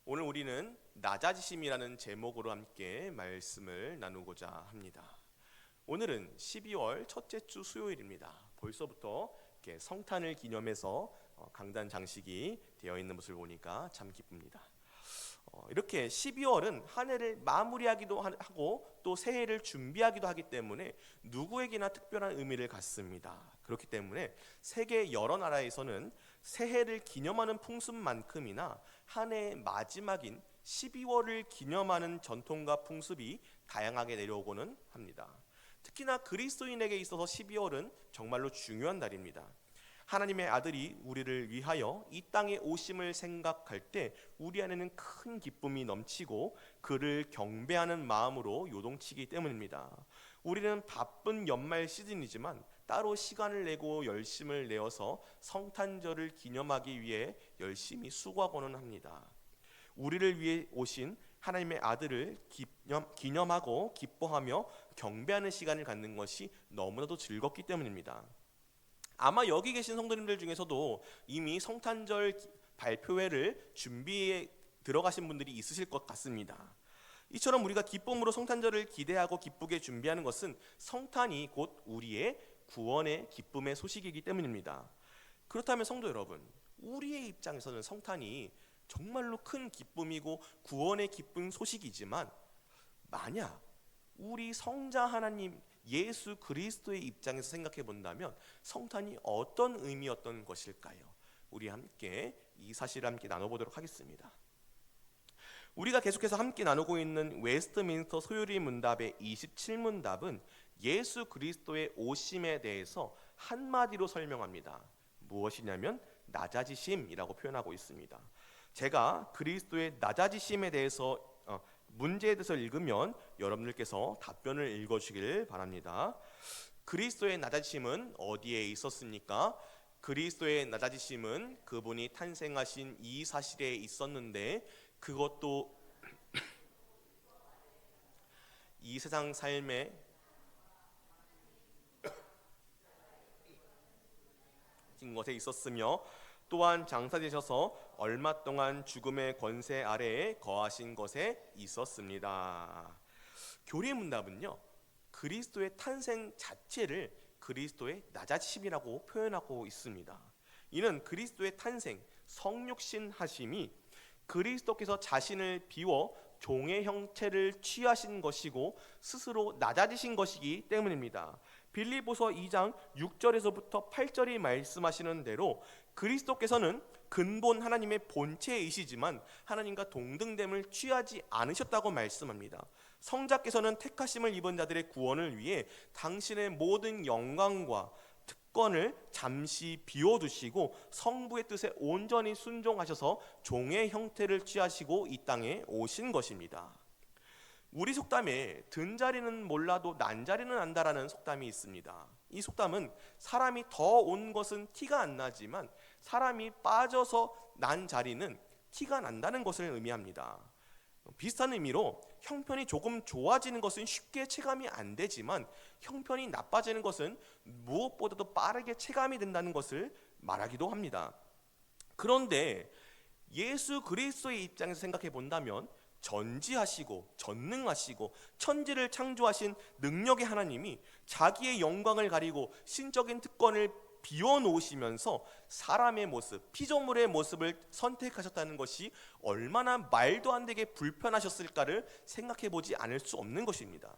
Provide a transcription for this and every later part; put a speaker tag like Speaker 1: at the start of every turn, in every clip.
Speaker 1: 오늘 우리는 낮아지심이라는 제목으로 함께 말씀을 나누고자 합니다. 오늘은 12월 첫째 주 수요일입니다. 벌써부터 이렇게 성탄을 기념해서 강단 장식이 되어 있는 모습을 보니까 참 기쁩니다. 이렇게 12월은 한 해를 마무리하기도 하고 또 새해를 준비하기도 하기 때문에 누구에게나 특별한 의미를 갖습니다. 그렇기 때문에 세계 여러 나라에서는 새해를 기념하는 풍습만큼이나 한 해의 마지막인 12월을 기념하는 전통과 풍습이 다양하게 내려오고는 합니다. 특히나 그리스도인에게 있어서 12월은 정말로 중요한 달입니다. 하나님의 아들이 우리를 위하여 이 땅에 오심을 생각할 때 우리 안에는 큰 기쁨이 넘치고 그를 경배하는 마음으로 요동치기 때문입니다. 우리는 바쁜 연말 시즌이지만 따로 시간을 내고 열심을 내어서 성탄절을 기념하기 위해 열심히 수고하고는 합니다. 우리를 위해 오신 하나님의 아들을 기념하고 기뻐하며 경배하는 시간을 갖는 것이 너무나도 즐겁기 때문입니다. 아마 여기 계신 성도님들 중에서도 이미 성탄절 발표회를 준비에 들어가신 분들이 있으실 것 같습니다. 이처럼 우리가 기쁨으로 성탄절을 기대하고 기쁘게 준비하는 것은 성탄이 곧 우리의 구원의 기쁨의 소식이기 때문입니다. 그렇다면 성도 여러분, 우리의 입장에서는 성탄이 정말로 큰 기쁨이고 구원의 기쁜 소식이지만 만약 우리 성자 하나님 예수 그리스도의 입장에서 생각해 본다면 성탄이 어떤 의미였던 것일까요? 우리 함께 이 사실을 함께 나눠보도록 하겠습니다. 우리가 계속해서 함께 나누고 있는 웨스트민스터 소요리 문답의 27문답은 예수 그리스도의 오심에 대해서 한마디로 설명합니다. 무엇이냐면 낮아지심이라고 표현하고 있습니다. 제가 그리스도의 낮아지심에 대해서 문제에 대해서 읽으면 여러분들께서 답변을 읽어주시길 바랍니다. 그리스도의 낮아지심은 어디에 있었습니까? 그리스도의 낮아지심은 그분이 탄생하신 이 사실에 있었는데 그것도 이 세상 삶에 것에 있었으며 또한 장사되셔서 얼마 동안 죽음의 권세 아래에 거하신 것에 있었습니다. 교리의 문답은요, 그리스도의 탄생 자체를 그리스도의 낮아지심이라고 표현하고 있습니다. 이는 그리스도의 탄생, 성육신 하심이 그리스도께서 자신을 비워 종의 형체를 취하신 것이고 스스로 낮아지신 것이기 때문입니다. 빌립보서 2장 6절에서부터 8절이 말씀하시는 대로 그리스도께서는 근본 하나님의 본체이시지만 하나님과 동등됨을 취하지 않으셨다고 말씀합니다. 성자께서는 택하심을 입은 자들의 구원을 위해 당신의 모든 영광과 특권을 잠시 비워두시고 성부의 뜻에 온전히 순종하셔서 종의 형태를 취하시고 이 땅에 오신 것입니다. 우리 속담에 든 자리는 몰라도 난 자리는 안다라는 속담이 있습니다. 이 속담은 사람이 더 온 것은 티가 안 나지만 사람이 빠져서 난 자리는 티가 난다는 것을 의미합니다. 비슷한 의미로 형편이 조금 좋아지는 것은 쉽게 체감이 안 되지만 형편이 나빠지는 것은 무엇보다도 빠르게 체감이 된다는 것을 말하기도 합니다. 그런데 예수 그리스도의 입장에서 생각해 본다면 전지하시고 전능하시고 천지를 창조하신 능력의 하나님이 자기의 영광을 가리고 신적인 특권을 비워놓으시면서 사람의 모습, 피조물의 모습을 선택하셨다는 것이 얼마나 말도 안 되게 불편하셨을까를 생각해 보지 않을 수 없는 것입니다.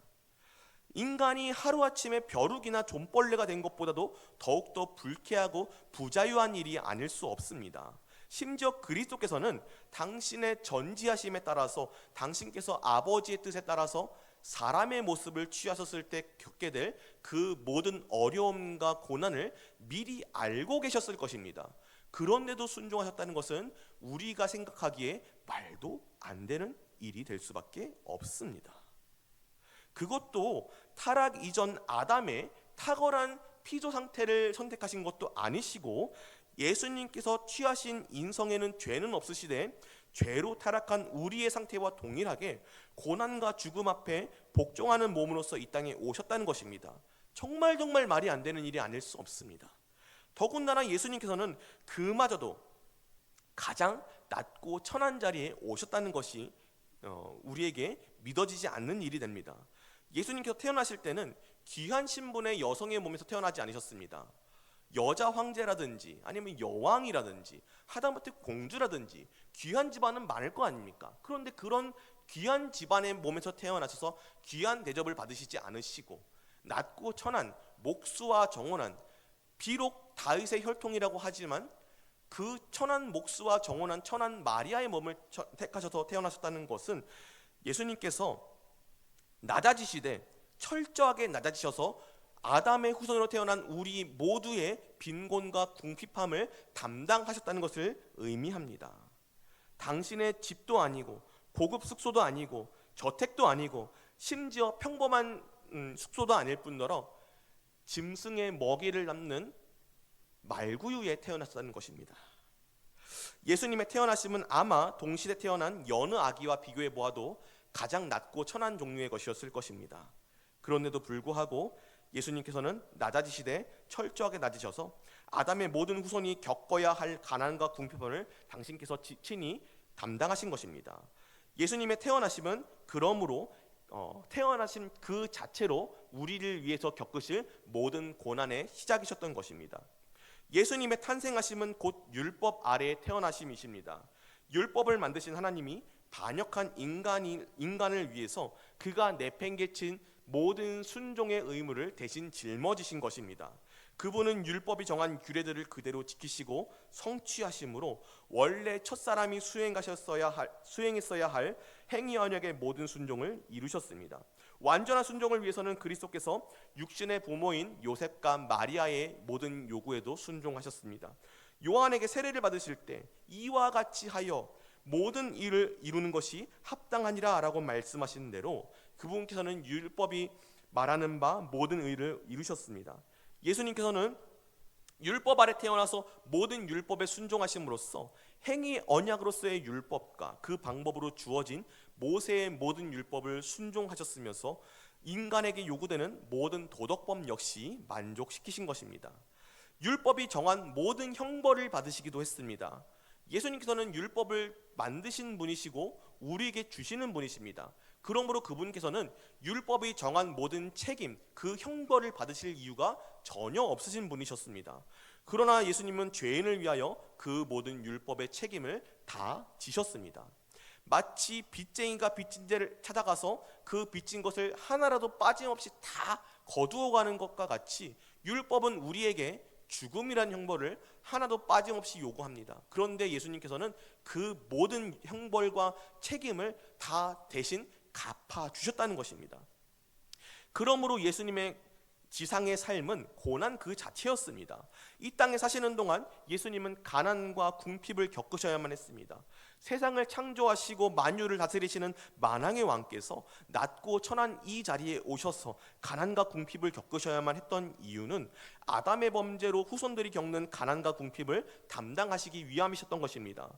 Speaker 1: 인간이 하루아침에 벼룩이나 좀벌레가 된 것보다도 더욱더 불쾌하고 부자유한 일이 아닐 수 없습니다. 심지어 그리스도께서는 당신의 전지하심에 따라서 당신께서 아버지의 뜻에 따라서 사람의 모습을 취하셨을 때 겪게 될 그 모든 어려움과 고난을 미리 알고 계셨을 것입니다. 그런데도 순종하셨다는 것은 우리가 생각하기에 말도 안 되는 일이 될 수밖에 없습니다. 그것도 타락 이전 아담의 탁월한 피조 상태를 선택하신 것도 아니시고 예수님께서 취하신 인성에는 죄는 없으시되 죄로 타락한 우리의 상태와 동일하게 고난과 죽음 앞에 복종하는 몸으로서 이 땅에 오셨다는 것입니다. 정말 말이 안 되는 일이 아닐 수 없습니다. 더군다나 예수님께서는 그마저도 가장 낮고 천한 자리에 오셨다는 것이 우리에게 믿어지지 않는 일이 됩니다. 예수님께서 태어나실 때는 귀한 신분의 여성의 몸에서 태어나지 않으셨습니다. 여자 황제라든지 아니면 여왕이라든지 하다못해 공주라든지 귀한 집안은 많을 거 아닙니까? 그런데 그런 귀한 집안의 몸에서 태어나셔서 귀한 대접을 받으시지 않으시고 낮고 천한 목수와 정혼한, 비록 다윗의 혈통이라고 하지만 그 천한 목수와 정혼한 천한 마리아의 몸을 택하셔서 태어나셨다는 것은 예수님께서 낮아지시되 철저하게 낮아지셔서 아담의 후손으로 태어난 우리 모두의 빈곤과 궁핍함을 담당하셨다는 것을 의미합니다. 당신의 집도 아니고 고급 숙소도 아니고 저택도 아니고 심지어 평범한 숙소도 아닐 뿐더러 짐승의 먹이를 남는 말구유에 태어났다는 것입니다. 예수님의 태어나심은 아마 동시대 태어난 여느 아기와 비교해 보아도 가장 낮고 천한 종류의 것이었을 것입니다. 그런데도 불구하고 예수님께서는 낮아지시되 철저하게 낮으셔서 아담의 모든 후손이 겪어야 할 가난과 궁핍을 당신께서 친히 담당하신 것입니다. 예수님의 태어나심은 그러므로 태어나심 그 자체로 우리를 위해서 겪으실 모든 고난의 시작이셨던 것입니다. 예수님의 탄생하심은 곧 율법 아래의 태어나심이십니다. 율법을 만드신 하나님이 반역한 인간을 위해서 그가 내팽개친 모든 순종의 의무를 대신 짊어지신 것입니다. 그분은 율법이 정한 규례들을 그대로 지키시고 성취하심으로 원래 첫사람이 수행했어야 할 행위 언약의 모든 순종을 이루셨습니다. 완전한 순종을 위해서는 그리스도께서 육신의 부모인 요셉과 마리아의 모든 요구에도 순종하셨습니다. 요한에게 세례를 받으실 때 이와 같이 하여 모든 일을 이루는 것이 합당하니라 라고 말씀하신 대로 그분께서는 율법이 말하는 바 모든 의를 이루셨습니다. 예수님께서는 율법 아래 태어나서 모든 율법에 순종하심으로써 행위 언약으로서의 율법과 그 방법으로 주어진 모세의 모든 율법을 순종하셨으면서 인간에게 요구되는 모든 도덕법 역시 만족시키신 것입니다. 율법이 정한 모든 형벌을 받으시기도 했습니다. 예수님께서는 율법을 만드신 분이시고 우리에게 주시는 분이십니다. 그러므로 그분께서는 율법이 정한 모든 책임, 그 형벌을 받으실 이유가 전혀 없으신 분이셨습니다. 그러나 예수님은 죄인을 위하여 그 모든 율법의 책임을 다 지셨습니다. 마치 빚쟁이가 빚진 자를 찾아가서 그 빚진 것을 하나라도 빠짐없이 다 거두어가는 것과 같이 율법은 우리에게 죽음이란 형벌을 하나도 빠짐없이 요구합니다. 그런데 예수님께서는 그 모든 형벌과 책임을 다 대신 갚아주셨다는 것입니다. 그러므로 예수님의 지상의 삶은 고난 그 자체였습니다. 이 땅에 사시는 동안 예수님은 가난과 궁핍을 겪으셔야만 했습니다. 세상을 창조하시고 만유를 다스리시는 만왕의 왕께서 낮고 천한 이 자리에 오셔서 가난과 궁핍을 겪으셔야만 했던 이유는 아담의 범죄로 후손들이 겪는 가난과 궁핍을 담당하시기 위함이셨던 것입니다.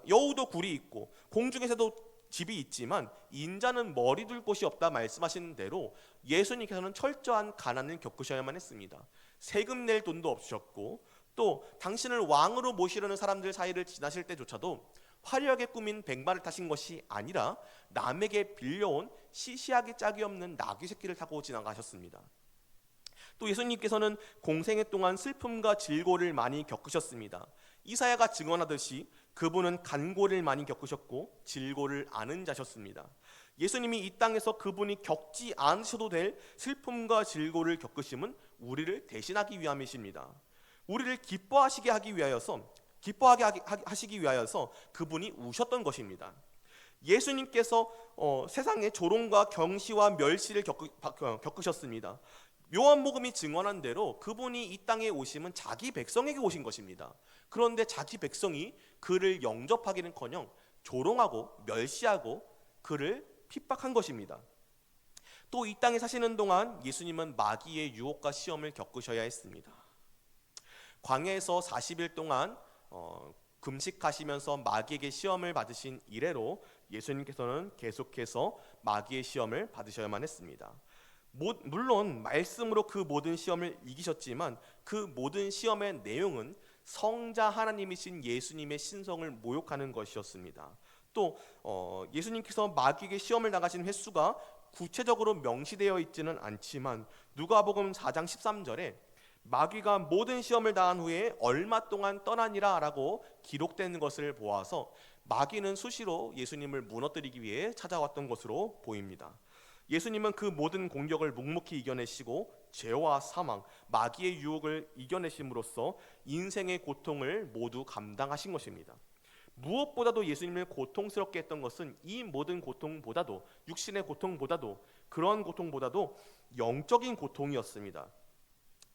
Speaker 1: 여우도 굴이 있고 공중에서도 집이 있지만 인자는 머리 둘 곳이 없다 말씀하신 대로 예수님께서는 철저한 가난을 겪으셔야만 했습니다. 세금 낼 돈도 없으셨고 또 당신을 왕으로 모시려는 사람들 사이를 지나실 때조차도 화려하게 꾸민 백마를 타신 것이 아니라 남에게 빌려온 시시하게 짝이 없는 나귀 새끼를 타고 지나가셨습니다. 또 예수님께서는 공생애 동안 슬픔과 질고를 많이 겪으셨습니다. 이사야가 증언하듯이 그분은 간고를 많이 겪으셨고 질고를 아는 자셨습니다. 예수님이 이 땅에서 그분이 겪지 않으셔도 될 슬픔과 질고를 겪으심은 우리를 대신하기 위함이십니다. 우리를 기뻐하시게 하시기 위하여서 그분이 우셨던 것입니다. 예수님께서 세상의 조롱과 경시와 멸시를 겪으셨습니다. 요한복음이 증언한 대로 그분이 이 땅에 오심은 자기 백성에게 오신 것입니다. 그런데 자기 백성이 그를 영접하기는커녕 조롱하고 멸시하고 그를 핍박한 것입니다. 또 이 땅에 사시는 동안 예수님은 마귀의 유혹과 시험을 겪으셔야 했습니다. 광야에서 40일 동안 금식하시면서 마귀에게 시험을 받으신 이래로 예수님께서는 계속해서 마귀의 시험을 받으셔야만 했습니다. 물론 말씀으로 그 모든 시험을 이기셨지만 그 모든 시험의 내용은 성자 하나님이신 예수님의 신성을 모욕하는 것이었습니다. 또 예수님께서 마귀에게 시험을 당하신 횟수가 구체적으로 명시되어 있지는 않지만 누가복음 4장 13절에 마귀가 모든 시험을 당한 후에 얼마 동안 떠나니라 라고 기록된 것을 보아서 마귀는 수시로 예수님을 무너뜨리기 위해 찾아왔던 것으로 보입니다. 예수님은 그 모든 공격을 묵묵히 이겨내시고 죄와 사망, 마귀의 유혹을 이겨내심으로써 인생의 고통을 모두 감당하신 것입니다. 무엇보다도 예수님을 고통스럽게 했던 것은 이 모든 고통보다도, 육신의 고통보다도, 그런 고통보다도 영적인 고통이었습니다.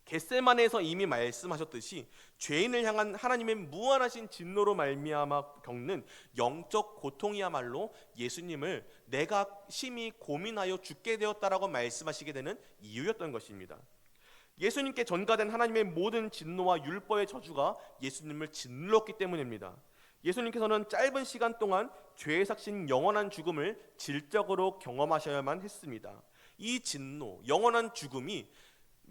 Speaker 1: 겟세마네에서 이미 말씀하셨듯이 죄인을 향한 하나님의 무한하신 진노로 말미암아 겪는 영적 고통이야말로 예수님을 내가 심히 고민하여 죽게 되었다라고 말씀하시게 되는 이유였던 것입니다. 예수님께 전가된 하나님의 모든 진노와 율법의 저주가 예수님을 짓눌렀기 때문입니다. 예수님께서는 짧은 시간 동안 죄에 삭힌 영원한 죽음을 질적으로 경험하셔야만 했습니다. 이 진노, 영원한 죽음이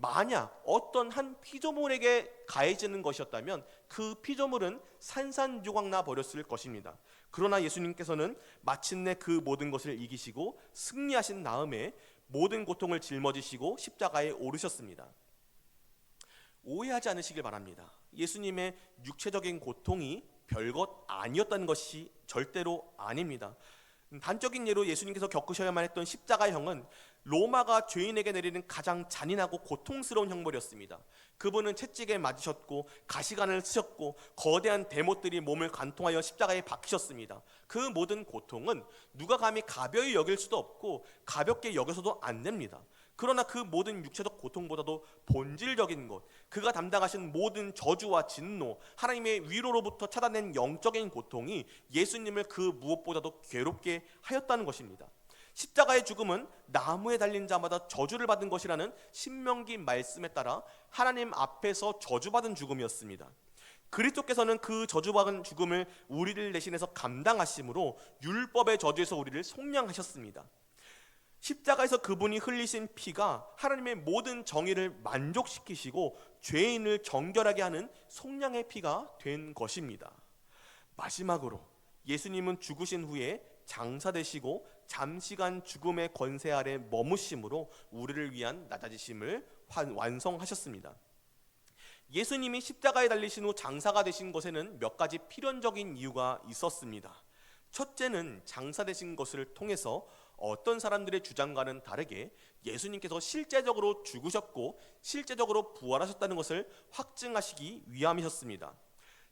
Speaker 1: 만약 어떤 한 피조물에게 가해지는 것이었다면 그 피조물은 산산조각나 버렸을 것입니다. 그러나 예수님께서는 마침내 그 모든 것을 이기시고 승리하신 다음에 모든 고통을 짊어지시고 십자가에 오르셨습니다. 오해하지 않으시길 바랍니다. 예수님의 육체적인 고통이 별것 아니었다는 것이 절대로 아닙니다. 단적인 예로 예수님께서 겪으셔야만 했던 십자가형은 로마가 죄인에게 내리는 가장 잔인하고 고통스러운 형벌이었습니다. 그분은 채찍에 맞으셨고 가시관을 쓰셨고 거대한 대못들이 몸을 관통하여 십자가에 박히셨습니다. 그 모든 고통은 누가 감히 가벼이 여길 수도 없고 가볍게 여겨서도 안 됩니다. 그러나 그 모든 육체적 고통보다도 본질적인 것, 그가 담당하신 모든 저주와 진노, 하나님의 위로로부터 차단된 영적인 고통이 예수님을 그 무엇보다도 괴롭게 하였다는 것입니다. 십자가의 죽음은 나무에 달린 자마다 저주를 받은 것이라는 신명기 말씀에 따라 하나님 앞에서 저주받은 죽음이었습니다. 그리스도께서는 그 저주받은 죽음을 우리를 대신해서 감당하심으로 율법의 저주에서 우리를 속량하셨습니다. 십자가에서 그분이 흘리신 피가 하나님의 모든 정의를 만족시키시고 죄인을 정결하게 하는 속량의 피가 된 것입니다. 마지막으로 예수님은 죽으신 후에 장사되시고 잠시간 죽음의 권세 아래 머무심으로 우리를 위한 낮아지심을 완성하셨습니다. 예수님이 십자가에 달리신 후 장사가 되신 것에는 몇 가지 필연적인 이유가 있었습니다. 첫째는 장사되신 것을 통해서 어떤 사람들의 주장과는 다르게 예수님께서 실제적으로 죽으셨고 실제적으로 부활하셨다는 것을 확증하시기 위함이셨습니다.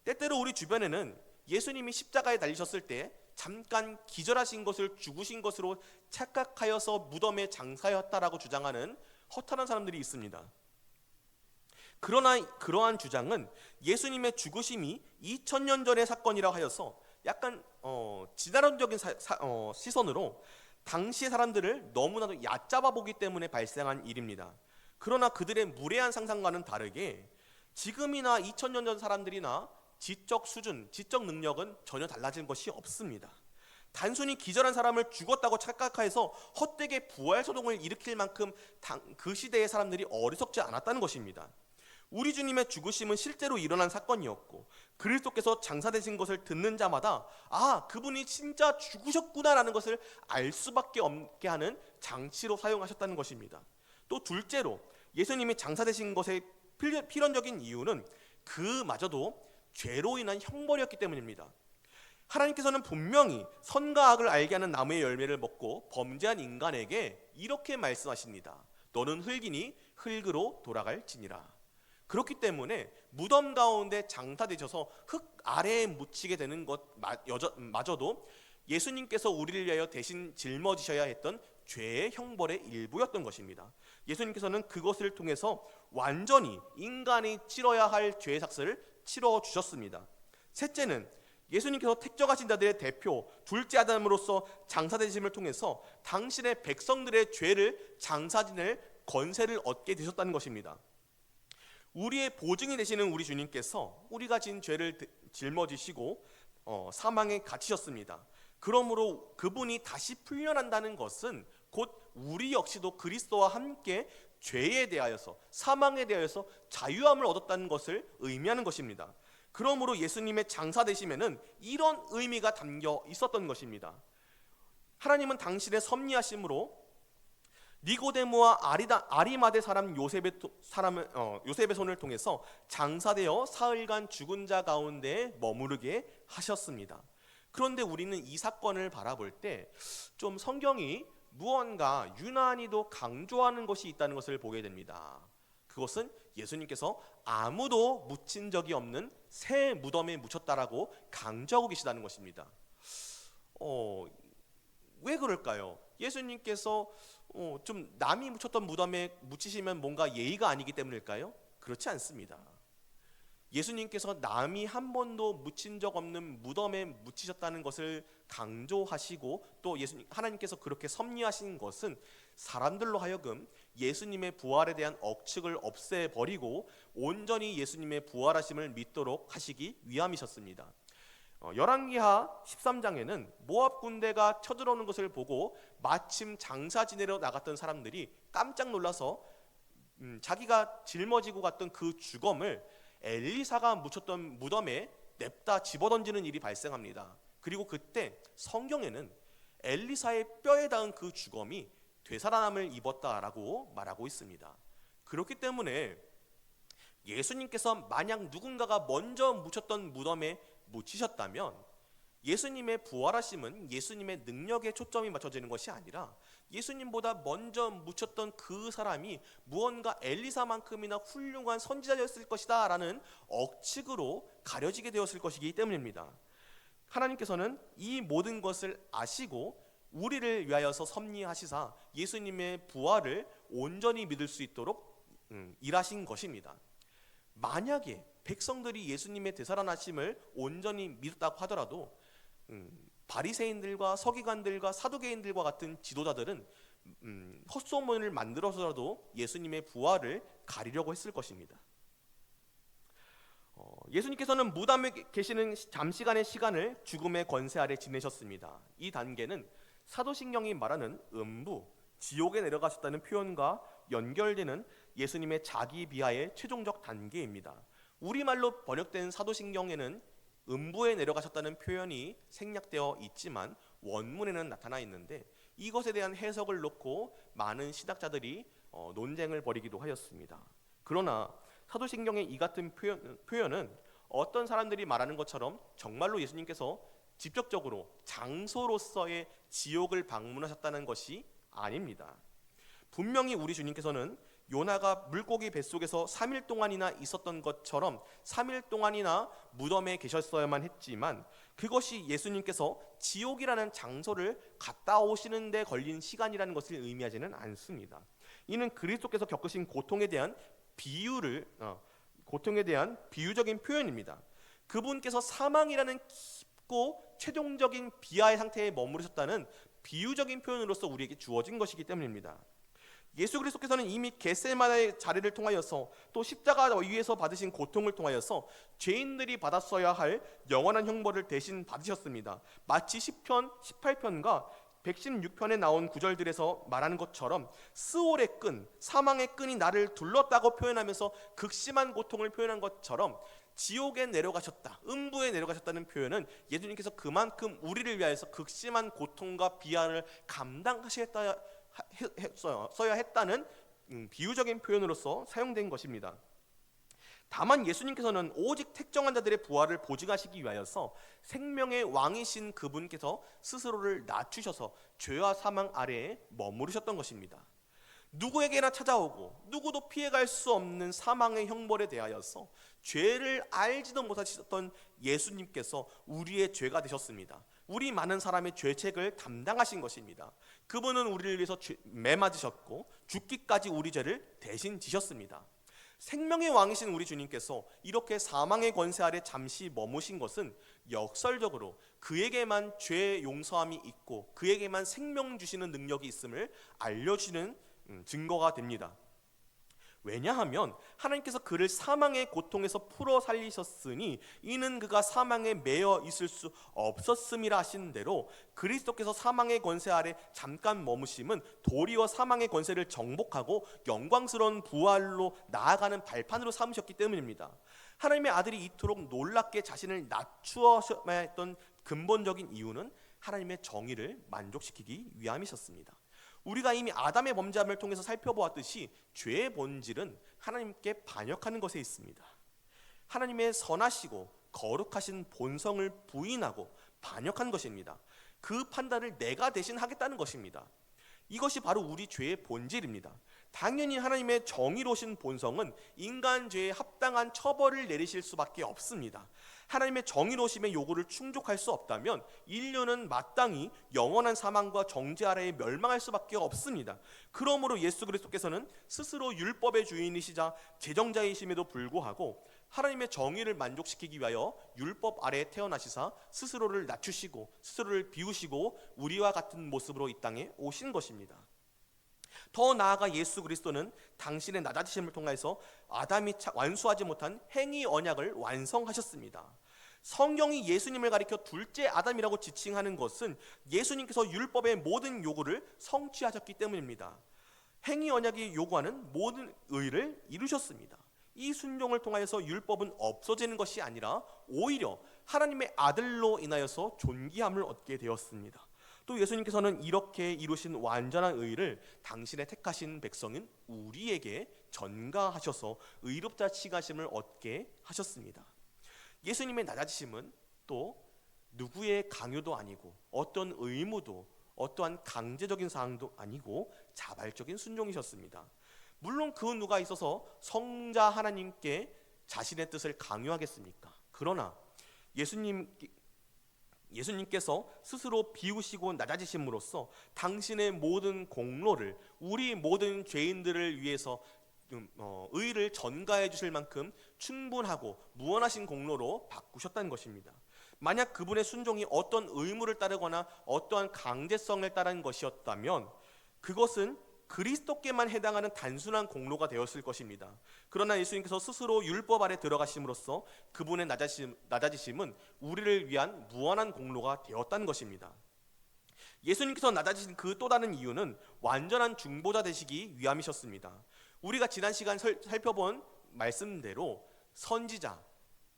Speaker 1: 때때로 우리 주변에는 예수님이 십자가에 달리셨을 때 잠깐 기절하신 것을 죽으신 것으로 착각하여서 무덤에 장사였다라고 주장하는 허탄한 사람들이 있습니다. 그러나 그러한 주장은 예수님의 죽으심이 2000년 전의 사건이라 하여서 약간 진화론적인 시선으로 당시의 사람들을 너무나도 얕잡아 보기 때문에 발생한 일입니다. 그러나 그들의 무례한 상상과는 다르게 지금이나 2000년 전 사람들이나 지적 수준, 지적 능력은 전혀 달라진 것이 없습니다. 단순히 기절한 사람을 죽었다고 착각해서 헛되게 부활소동을 일으킬 만큼 그 시대의 사람들이 어리석지 않았다는 것입니다. 우리 주님의 죽으심은 실제로 일어난 사건이었고 그리스도께서 장사되신 것을 듣는 자마다 그분이 진짜 죽으셨구나라는 것을 알 수밖에 없게 하는 장치로 사용하셨다는 것입니다. 또 둘째로 예수님이 장사되신 것의 필연적인 이유는 그마저도 죄로 인한 형벌이었기 때문입니다. 하나님께서는 분명히 선과 악을 알게 하는 나무의 열매를 먹고 범죄한 인간에게 이렇게 말씀하십니다. 너는 흙이니 흙으로 돌아갈지니라. 그렇기 때문에 무덤 가운데 장사되셔서 흙 아래에 묻히게 되는 것마저도 예수님께서 우리를 위하여 대신 짊어지셔야 했던 죄의 형벌의 일부였던 것입니다. 예수님께서는 그것을 통해서 완전히 인간이 치러야 할 죄의 삭스를 치러주셨습니다. 셋째는 예수님께서 택정하신 자들의 대표 둘째 아담으로서 장사되심을 통해서 당신의 백성들의 죄를 장사지낼 권세를 얻게 되셨다는 것입니다. 우리의 보증이 되시는 우리 주님께서 우리가 진 죄를 짊어지시고 사망에 갇히셨습니다. 그러므로 그분이 다시 풀려난다는 것은 곧 우리 역시도 그리스도와 함께 죄에 대하여서 사망에 대하여서 자유함을 얻었다는 것을 의미하는 것입니다. 그러므로 예수님의 장사되심에는 이런 의미가 담겨 있었던 것입니다. 하나님은 당신의 섭리하심으로 니고데모와 아리마대 사람 요셉의 손을 통해서 장사되어 사흘간 죽은 자 가운데 머무르게 하셨습니다. 그런데 우리는 이 사건을 바라볼 때 좀 성경이 무언가 유난히도 강조하는 것이 있다는 것을 보게 됩니다. 그것은 예수님께서 아무도 묻힌 적이 없는 새 무덤에 묻혔다라고 강조하고 계시다는 것입니다. 왜 그럴까요? 예수님께서 좀 남이 묻혔던 무덤에 묻히시면 뭔가 예의가 아니기 때문일까요? 그렇지 않습니다. 예수님께서 남이 한 번도 묻힌 적 없는 무덤에 묻히셨다는 것을 강조하시고 또 하나님께서 그렇게 섭리하신 것은 사람들로 하여금 예수님의 부활에 대한 억측을 없애버리고 온전히 예수님의 부활하심을 믿도록 하시기 위함이셨습니다. 열왕기하 13장에는 모압 군대가 쳐들어오는 것을 보고 마침 장사 지내러 나갔던 사람들이 깜짝 놀라서 자기가 짊어지고 갔던 그 주검을 엘리사가 묻혔던 무덤에 냅다 집어던지는 일이 발생합니다. 그리고 그때 성경에는 엘리사의 뼈에 닿은 그 주검이 되살아남을 입었다라고 말하고 있습니다. 그렇기 때문에 예수님께서 만약 누군가가 먼저 묻혔던 무덤에 묻히셨다면 예수님의 부활하심은 예수님의 능력에 초점이 맞춰지는 것이 아니라 예수님보다 먼저 묻혔던 그 사람이 무언가 엘리사만큼이나 훌륭한 선지자였을 것이다 라는 억측으로 가려지게 되었을 것이기 때문입니다. 하나님께서는 이 모든 것을 아시고 우리를 위하여서 섭리하시사 예수님의 부활을 온전히 믿을 수 있도록 일하신 것입니다. 만약에 백성들이 예수님의 되살아나심을 온전히 믿었다고 하더라도 바리새인들과 서기관들과 사두개인들과 같은 지도자들은 헛소문을 만들어서라도 예수님의 부활을 가리려고 했을 것입니다. 예수님께서는 무덤에 계시는 잠시간의 시간을 죽음의 권세 아래 지내셨습니다. 이 단계는 사도신경이 말하는 음부, 지옥에 내려가셨다는 표현과 연결되는 예수님의 자기 비하의 최종적 단계입니다. 우리말로 번역된 사도신경에는 음부에 내려가셨다는 표현이 생략되어 있지만 원문에는 나타나 있는데 이것에 대한 해석을 놓고 많은 신학자들이 논쟁을 벌이기도 하였습니다. 그러나 사도신경의 이 같은 표현은 어떤 사람들이 말하는 것처럼 정말로 예수님께서 직접적으로 장소로서의 지옥을 방문하셨다는 것이 아닙니다. 분명히 우리 주님께서는 요나가 물고기 뱃속에서 3일 동안이나 있었던 것처럼 3일 동안이나 무덤에 계셨어야만 했지만 그것이 예수님께서 지옥이라는 장소를 갔다 오시는 데 걸린 시간이라는 것을 의미하지는 않습니다. 이는 그리스도께서 겪으신 고통에 대한 비유적인 표현입니다. 그분께서 사망이라는 깊고 최종적인 비하의 상태에 머무르셨다는 비유적인 표현으로서 우리에게 주어진 것이기 때문입니다. 예수 그리스도께서는 이미 겟세마네의 자리를 통하여서 또 십자가 위에서 받으신 고통을 통하여서 죄인들이 받았어야 할 영원한 형벌을 대신 받으셨습니다. 마치 시편 18편과 116편에 나온 구절들에서 말하는 것처럼 스올의 끈, 사망의 끈이 나를 둘렀다고 표현하면서 극심한 고통을 표현한 것처럼 지옥에 내려가셨다, 음부에 내려가셨다는 표현은 예수님께서 그만큼 우리를 위하여서 극심한 고통과 비난을 감당하셨다 써야 했다는 비유적인 표현으로서 사용된 것입니다. 다만 예수님께서는 오직 택정한 자들의 부활을 보증하시기 위하여서 생명의 왕이신 그분께서 스스로를 낮추셔서 죄와 사망 아래에 머무르셨던 것입니다. 누구에게나 찾아오고 누구도 피해갈 수 없는 사망의 형벌에 대하여서 죄를 알지도 못하셨던 예수님께서 우리의 죄가 되셨습니다. 우리 많은 사람의 죄책을 담당하신 것입니다. 그분은 우리를 위해서 매 맞으셨고 죽기까지 우리 죄를 대신 지셨습니다. 생명의 왕이신 우리 주님께서 이렇게 사망의 권세 아래 잠시 머무신 것은 역설적으로 그에게만 죄 용서함이 있고 그에게만 생명 주시는 능력이 있음을 알려주는 증거가 됩니다. 왜냐하면 하나님께서 그를 사망의 고통에서 풀어 살리셨으니 이는 그가 사망에 매여 있을 수 없었음이라 하신 대로 그리스도께서 사망의 권세 아래 잠깐 머무심은 도리어 사망의 권세를 정복하고 영광스러운 부활로 나아가는 발판으로 삼으셨기 때문입니다. 하나님의 아들이 이토록 놀랍게 자신을 낮추어야 했던 근본적인 이유는 하나님의 정의를 만족시키기 위함이셨습니다. 우리가 이미 아담의 범죄함을 통해서 살펴보았듯이 죄의 본질은 하나님께 반역하는 것에 있습니다. 하나님의 선하시고 거룩하신 본성을 부인하고 반역한 것입니다. 그 판단을 내가 대신 하겠다는 것입니다. 이것이 바로 우리 죄의 본질입니다. 당연히 하나님의 정의로우신 본성은 인간 죄에 합당한 처벌을 내리실 수밖에 없습니다. 하나님의 정의로우심의 요구를 충족할 수 없다면 인류는 마땅히 영원한 사망과 정죄 아래에 멸망할 수밖에 없습니다. 그러므로 예수 그리스도께서는 스스로 율법의 주인이시자 제정자이심에도 불구하고 하나님의 정의를 만족시키기 위하여 율법 아래에 태어나시사 스스로를 낮추시고 스스로를 비우시고 우리와 같은 모습으로 이 땅에 오신 것입니다. 더 나아가 예수 그리스도는 당신의 낮아지심을 통해서 아담이 완수하지 못한 행위 언약을 완성하셨습니다. 성경이 예수님을 가리켜 둘째 아담이라고 지칭하는 것은 예수님께서 율법의 모든 요구를 성취하셨기 때문입니다. 행위 언약이 요구하는 모든 의를 이루셨습니다. 이 순종을 통하여서 율법은 없어지는 것이 아니라 오히려 하나님의 아들로 인하여서 존귀함을 얻게 되었습니다. 또 예수님께서는 이렇게 이루신 완전한 의를 당신의 택하신 백성인 우리에게 전가하셔서 의롭다 칭하심을 얻게 하셨습니다. 예수님의 낮아지심은 또 누구의 강요도 아니고 어떤 의무도 어떠한 강제적인 사항도 아니고 자발적인 순종이셨습니다. 물론 그 누가 있어서 성자 하나님께 자신의 뜻을 강요하겠습니까? 그러나 예수님께서 스스로 비우시고 낮아지심으로써 당신의 모든 공로를 우리 모든 죄인들을 위해서 의를 전가해 주실 만큼 충분하고 무한하신 공로로 바꾸셨다는 것입니다. 만약 그분의 순종이 어떤 의무를 따르거나 어떠한 강제성을 따른 것이었다면 그것은 그리스도께만 해당하는 단순한 공로가 되었을 것입니다. 그러나 예수님께서 스스로 율법 아래 들어가심으로써 그분의 낮아지심은 우리를 위한 무한한 공로가 되었다는 것입니다. 예수님께서 낮아지신 그 또 다른 이유는 완전한 중보자 되시기 위함이셨습니다. 우리가 지난 시간 살펴본 말씀대로 선지자,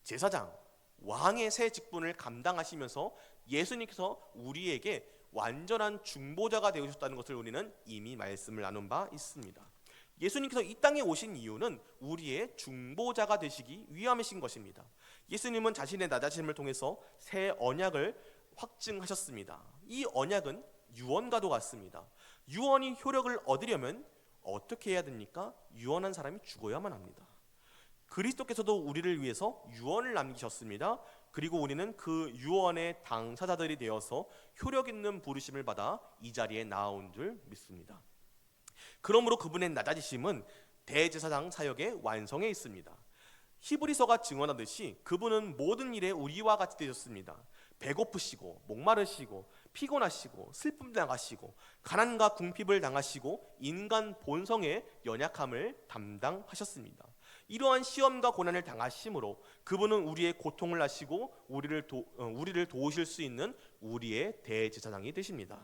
Speaker 1: 제사장, 왕의 세 직분을 감당하시면서 예수님께서 우리에게 완전한 중보자가 되으셨다는 것을 우리는 이미 말씀을 나눈 바 있습니다. 예수님께서 이 땅에 오신 이유는 우리의 중보자가 되시기 위함이신 것입니다. 예수님은 자신의 낮아짐을 통해서 새 언약을 확증하셨습니다. 이 언약은 유언과도 같습니다. 유언이 효력을 얻으려면 어떻게 해야 됩니까? 유언한 사람이 죽어야만 합니다. 그리스도께서도 우리를 위해서 유언을 남기셨습니다. 그리고 우리는 그 유언의 당사자들이 되어서 효력 있는 부르심을 받아 이 자리에 나아온 줄 믿습니다. 그러므로 그분의 낮아지심은 대제사장 사역의 완성에 있습니다. 히브리서가 증언하듯이 그분은 모든 일에 우리와 같이 되셨습니다. 배고프시고 목마르시고 피곤하시고 슬픔 당하시고 가난과 궁핍을 당하시고 인간 본성의 연약함을 담당하셨습니다. 이러한 시험과 고난을 당하심으로 그분은 우리의 고통을 하시고 우리를 도우실 수 있는 우리의 대제사장이 되십니다.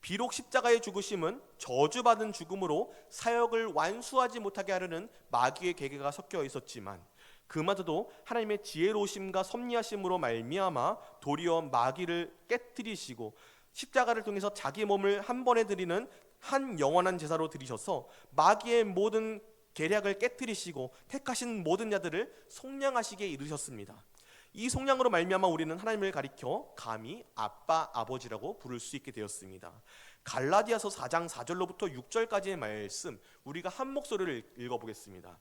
Speaker 1: 비록 십자가의 죽으심은 저주받은 죽음으로 사역을 완수하지 못하게 하려는 마귀의 계계가 섞여 있었지만 그마저도 하나님의 지혜로우심과 섭리하심으로 말미암아 도리어 마귀를 깨뜨리시고 십자가를 통해서 자기 몸을 한 번에 드리는 한 영원한 제사로 드리셔서 마귀의 모든 계략을 깨뜨리시고 택하신 모든 자들을 속량하시게 이르셨습니다. 이 속량으로 말미암아 우리는 하나님을 가리켜 감히 아빠, 아버지라고 부를 수 있게 되었습니다. 갈라디아서 4장 4절로부터 6절까지의 말씀 우리가 한 목소리를 읽어보겠습니다.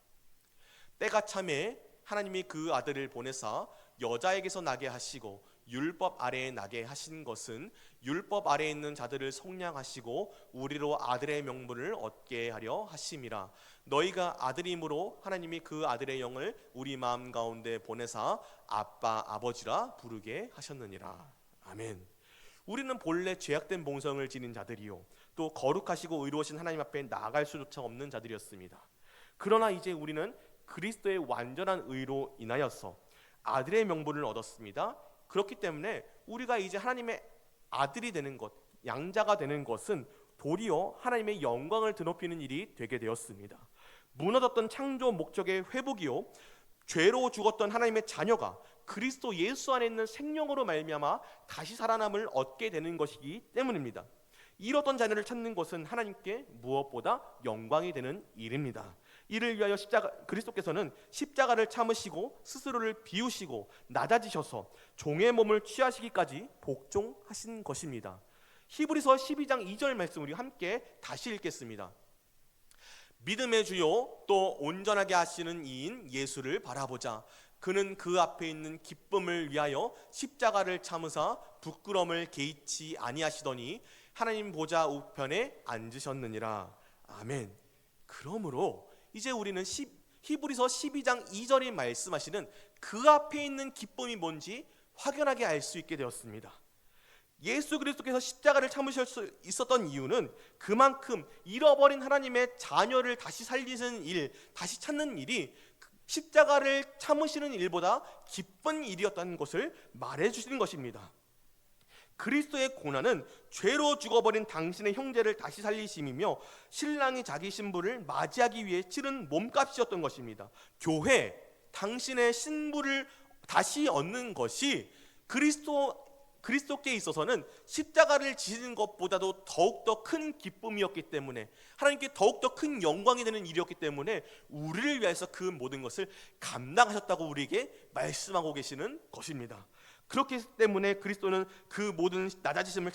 Speaker 1: 때가 참에 하나님이 그 아들을 보내사 여자에게서 나게 하시고 율법 아래에 나게 하신 것은 율법 아래에 있는 자들을 속량하시고 우리로 아들의 명분을 얻게 하려 하심이라. 너희가 아들임으로 하나님이 그 아들의 영을 우리 마음 가운데 보내사 아빠 아버지라 부르게 하셨느니라. 아멘. 우리는 본래 죄악된 본성을 지닌 자들이요 또 거룩하시고 의로우신 하나님 앞에 나아갈 수조차 없는 자들이었습니다. 그러나 이제 우리는 그리스도의 완전한 의로 인하여서 아들의 명분을 얻었습니다. 그렇기 때문에 우리가 이제 하나님의 아들이 되는 것, 양자가 되는 것은 도리어 하나님의 영광을 드높이는 일이 되게 되었습니다. 무너졌던 창조 목적의 회복이요 죄로 죽었던 하나님의 자녀가 그리스도 예수 안에 있는 생명으로 말미암아 다시 살아남을 얻게 되는 것이기 때문입니다. 잃었던 자녀를 찾는 것은 하나님께 무엇보다 영광이 되는 일입니다. 이를 위하여 그리스도께서는 십자가를 참으시고 스스로를 비우시고 낮아지셔서 종의 몸을 취하시기까지 복종하신 것입니다. 히브리서 12장 2절 말씀 우리 함께 다시 읽겠습니다. 믿음의 주요 또 온전하게 하시는 이인 예수를 바라보자. 그는 그 앞에 있는 기쁨을 위하여 십자가를 참으사 부끄러움을 개의치 아니하시더니 하나님 보좌 우편에 앉으셨느니라. 아멘. 그러므로 이제 우리는 히브리서 12장 2절이 말씀하시는 그 앞에 있는 기쁨이 뭔지 확연하게 알 수 있게 되었습니다. 예수 그리스도께서 십자가를 참으실 수 있었던 이유는 그만큼 잃어버린 하나님의 자녀를 다시 살리는 일, 다시 찾는 일이 십자가를 참으시는 일보다 기쁜 일이었다는 것을 말해주시는 것입니다. 그리스도의 고난은 죄로 죽어버린 당신의 형제를 다시 살리심이며 신랑이 자기 신부를 맞이하기 위해 치른 몸값이었던 것입니다. 교회, 당신의 신부를 다시 얻는 것이 그리스도께 있어서는 십자가를 지는 것보다도 더욱더 큰 기쁨이었기 때문에, 하나님께 더욱더 큰 영광이 되는 일이었기 때문에 우리를 위해서 그 모든 것을 감당하셨다고 우리에게 말씀하고 계시는 것입니다. 그렇기 때문에 그리스도는 그 모든 낮아지심을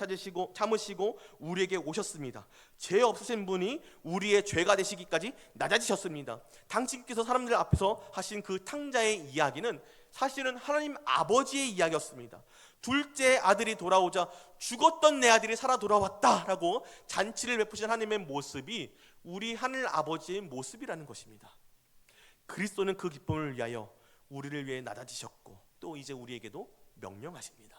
Speaker 1: 참으시고 우리에게 오셨습니다. 죄 없으신 분이 우리의 죄가 되시기까지 낮아지셨습니다. 당신께서 사람들 앞에서 하신 그 탕자의 이야기는 사실은 하나님 아버지의 이야기였습니다. 둘째 아들이 돌아오자 죽었던 내 아들이 살아 돌아왔다라고 잔치를 베푸신 하나님의 모습이 우리 하늘 아버지의 모습이라는 것입니다. 그리스도는 그 기쁨을 위하여 우리를 위해 낮아지셨고 또 이제 우리에게도 명령하십니다.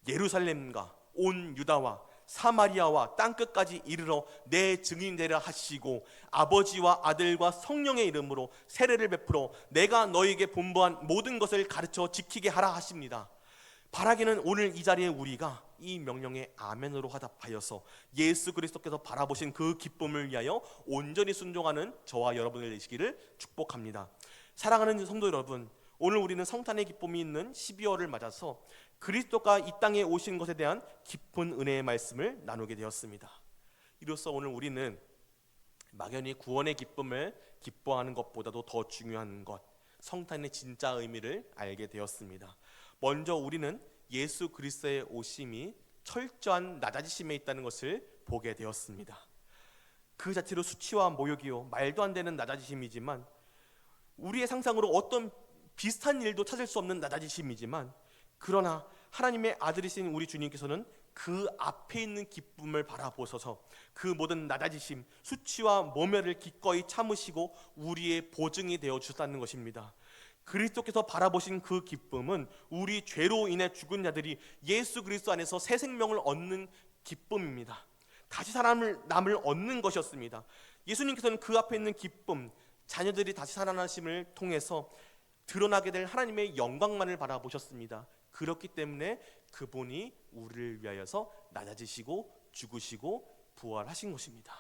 Speaker 1: 예루살렘과 온 유다와 사마리아와 땅끝까지 이르러 내 증인 되라 하시고 아버지와 아들과 성령의 이름으로 세례를 베풀어 내가 너에게 분부한 모든 것을 가르쳐 지키게 하라 하십니다. 바라기는 오늘 이 자리에 우리가 이 명령에 아멘으로 화답하여서 예수 그리스도께서 바라보신 그 기쁨을 위하여 온전히 순종하는 저와 여러분을 되시기를 축복합니다. 사랑하는 성도 여러분, 오늘 우리는 성탄의 기쁨이 있는 12월을 맞아서 그리스도가 이 땅에 오신 것에 대한 깊은 은혜의 말씀을 나누게 되었습니다. 이로써 오늘 우리는 막연히 구원의 기쁨을 기뻐하는 것보다도 더 중요한 것, 성탄의 진짜 의미를 알게 되었습니다. 먼저 우리는 예수 그리스도의 오심이 철저한 낮아지심에 있다는 것을 보게 되었습니다. 그 자체로 수치와 모욕이요 말도 안 되는 낮아지심이지만, 우리의 상상으로 어떤 비슷한 일도 찾을 수 없는 낮아지심이지만, 그러나 하나님의 아들이신 우리 주님께서는 그 앞에 있는 기쁨을 바라보셔서 그 모든 낮아지심, 수치와 모멸을 기꺼이 참으시고 우리의 보증이 되어 주셨다는 것입니다. 그리스도께서 바라보신 그 기쁨은 우리 죄로 인해 죽은 자들이 예수 그리스도 안에서 새 생명을 얻는 기쁨입니다. 다시 남을 얻는 것이었습니다. 예수님께서는 그 앞에 있는 기쁨, 자녀들이 다시 살아나심을 통해서 드러나게 될 하나님의 영광만을 바라보셨습니다. 그렇기 때문에 그분이 우리를 위하여서 낮아지시고 죽으시고 부활하신 것입니다.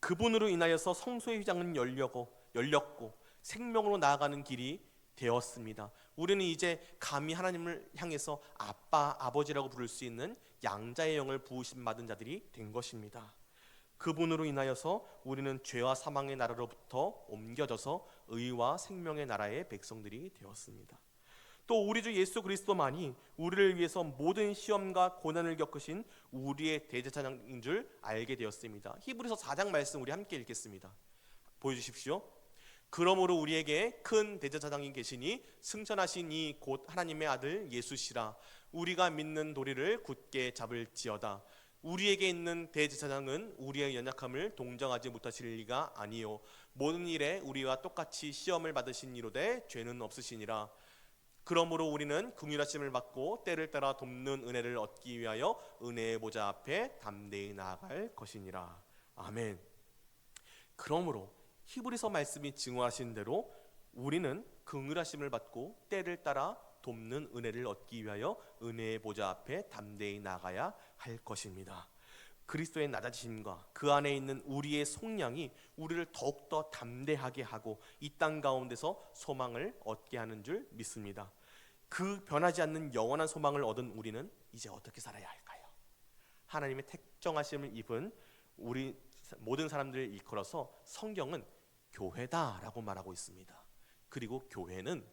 Speaker 1: 그분으로 인하여서 성소의 휘장은 열렸고 생명으로 나아가는 길이 되었습니다. 우리는 이제 감히 하나님을 향해서 아빠, 아버지라고 부를 수 있는 양자의 영을 부으심 받은 자들이 된 것입니다. 그분으로 인하여서 우리는 죄와 사망의 나라로부터 옮겨져서 의와 생명의 나라의 백성들이 되었습니다. 또 우리 주 예수 그리스도만이 우리를 위해서 모든 시험과 고난을 겪으신 우리의 대제사장인 줄 알게 되었습니다. 히브리서 4장 말씀 우리 함께 읽겠습니다. 보여주십시오. 그러므로 우리에게 큰 대제사장이 계시니 승천하신 이 곧 하나님의 아들 예수시라. 우리가 믿는 도리를 굳게 잡을지어다. 우리에게 있는 대제사장은 우리의 연약함을 동정하지 못하실 리가 아니요 모든 일에 우리와 똑같이 시험을 받으신 이로되 죄는 없으시니라. 그러므로 우리는 긍휼하심을 받고 때를 따라 돕는 은혜를 얻기 위하여 은혜의 보좌 앞에 담대히 나아갈 것이니라. 아멘. 그러므로 히브리서 말씀이 증언하신 대로 우리는 긍휼하심을 받고 때를 따라 돕는 은혜를 얻기 위하여 은혜의 보좌 앞에 담대히 나가야 할 것입니다. 그리스도의 낮아지심과 그 안에 있는 우리의 속량이 우리를 더욱더 담대하게 하고 이 땅 가운데서 소망을 얻게 하는 줄 믿습니다. 그 변하지 않는 영원한 소망을 얻은 우리는 이제 어떻게 살아야 할까요? 하나님의 택정하심을 입은 우리 모든 사람들을 일컬어서 성경은 교회다라고 말하고 있습니다. 그리고 교회는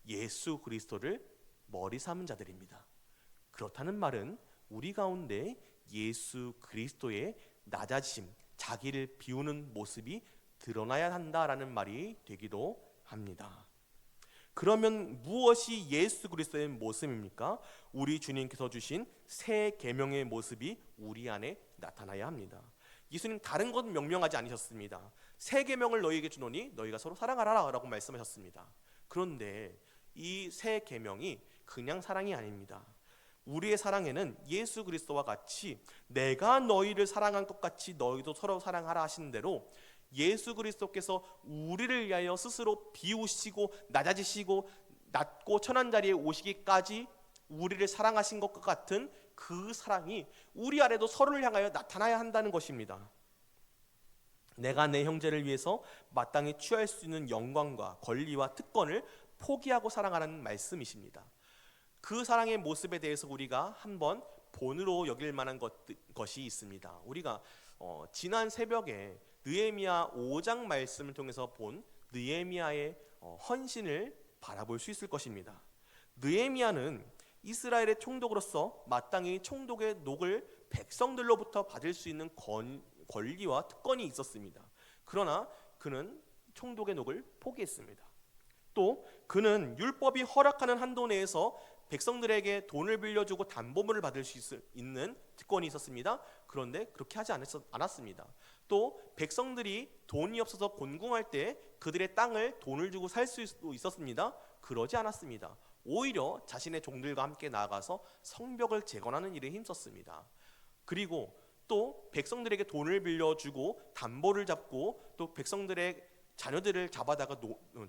Speaker 1: 예수 그리스도를 머리 삼은 자들입니다. 그렇다는 말은 우리 가운데 예수 그리스도의 낮아짐, 자기를 비우는 모습이 드러나야 한다라는 말이 되기도 합니다. 그러면 무엇이 예수 그리스도의 모습입니까? 우리 주님께서 주신 새 계명의 모습이 우리 안에 나타나야 합니다. 예수님 다른 것 명령하지 않으셨습니다. 새 계명을 너희에게 주노니 너희가 서로 사랑하라 라고 말씀하셨습니다. 그런데 이 새 계명이 그냥 사랑이 아닙니다. 우리의 사랑에는 예수 그리스도와 같이 내가 너희를 사랑한 것 같이 너희도 서로 사랑하라 하신 대로 예수 그리스도께서 우리를 위하여 스스로 비우시고 낮아지시고 낮고 천한 자리에 오시기까지 우리를 사랑하신 것과 같은 그 사랑이 우리 안에도 서로를 향하여 나타나야 한다는 것입니다. 내가 내 형제를 위해서 마땅히 취할 수 있는 영광과 권리와 특권을 포기하고 사랑하라는 말씀이십니다. 그 사랑의 모습에 대해서 우리가 한번 본으로 여길 만한 것이 있습니다. 우리가 지난 새벽에 느헤미야 5장 말씀을 통해서 본 느헤미야의 헌신을 바라볼 수 있을 것입니다. 느헤미야는 이스라엘의 총독으로서 마땅히 총독의 녹을 백성들로부터 받을 수 있는 권리와 특권이 있었습니다. 그러나 그는 총독의 녹을 포기했습니다. 또 그는 율법이 허락하는 한도 내에서 백성들에게 돈을 빌려주고 담보물을 받을 수 있는 특권이 있었습니다. 그런데 그렇게 하지 않았습니다. 또 백성들이 돈이 없어서 곤궁할 때 그들의 땅을 돈을 주고 살 수 있었습니다. 그러지 않았습니다. 오히려 자신의 종들과 함께 나아가서 성벽을 재건하는 일에 힘썼습니다. 그리고 또 백성들에게 돈을 빌려주고 담보를 잡고 또 백성들의 자녀들을 잡아다가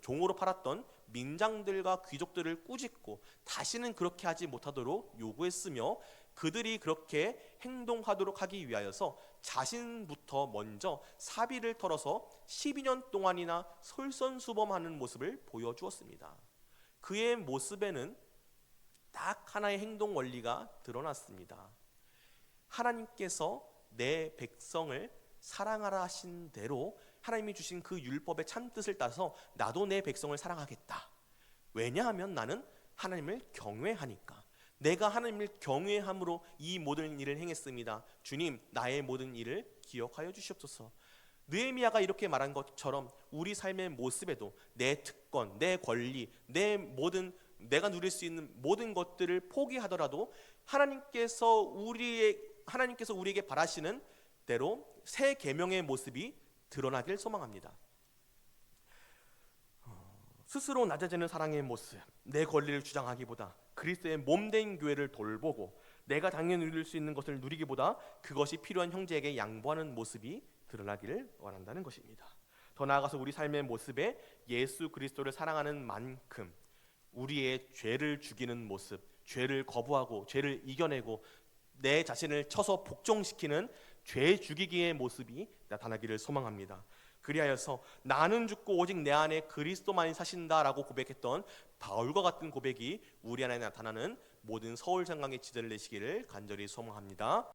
Speaker 1: 종으로 팔았던 민장들과 귀족들을 꾸짖고 다시는 그렇게 하지 못하도록 요구했으며 그들이 그렇게 행동하도록 하기 위하여서 자신부터 먼저 사비를 털어서 12년 동안이나 솔선수범하는 모습을 보여주었습니다. 그의 모습에는 딱 하나의 행동 원리가 드러났습니다. 하나님께서 내 백성을 사랑하라 하신 대로 하나님이 주신 그 율법의 참뜻을 따서 나도 내 백성을 사랑하겠다. 왜냐하면 나는 하나님을 경외하니까. 내가 하나님을 경외함으로 이 모든 일을 행했습니다. 주님, 나의 모든 일을 기억하여 주시옵소서. 느헤미야가 이렇게 말한 것처럼 우리 삶의 모습에도 내 특권, 내 권리, 내가 누릴 수 있는 모든 것들을 포기하더라도 하나님께서 우리에게 바라시는 대로 새 계명의 모습이 드러나길 소망합니다. 스스로 낮아지는 사랑의 모습, 내 권리를 주장하기보다 그리스도의 몸된 교회를 돌보고 내가 당연히 누릴 수 있는 것을 누리기보다 그것이 필요한 형제에게 양보하는 모습이 드러나기를 원한다는 것입니다. 더 나아가서 우리 삶의 모습에 예수 그리스도를 사랑하는 만큼 우리의 죄를 죽이는 모습, 죄를 거부하고 죄를 이겨내고 내 자신을 쳐서 복종시키는 죄 죽이기의 모습이 나타나기를 소망합니다. 그리하여서 나는 죽고 오직 내 안에 그리스도만이 사신다라고 고백했던 바울과 같은 고백이 우리 안에 나타나는 모든 서울 장강의 지대를 내시기를 간절히 소망합니다.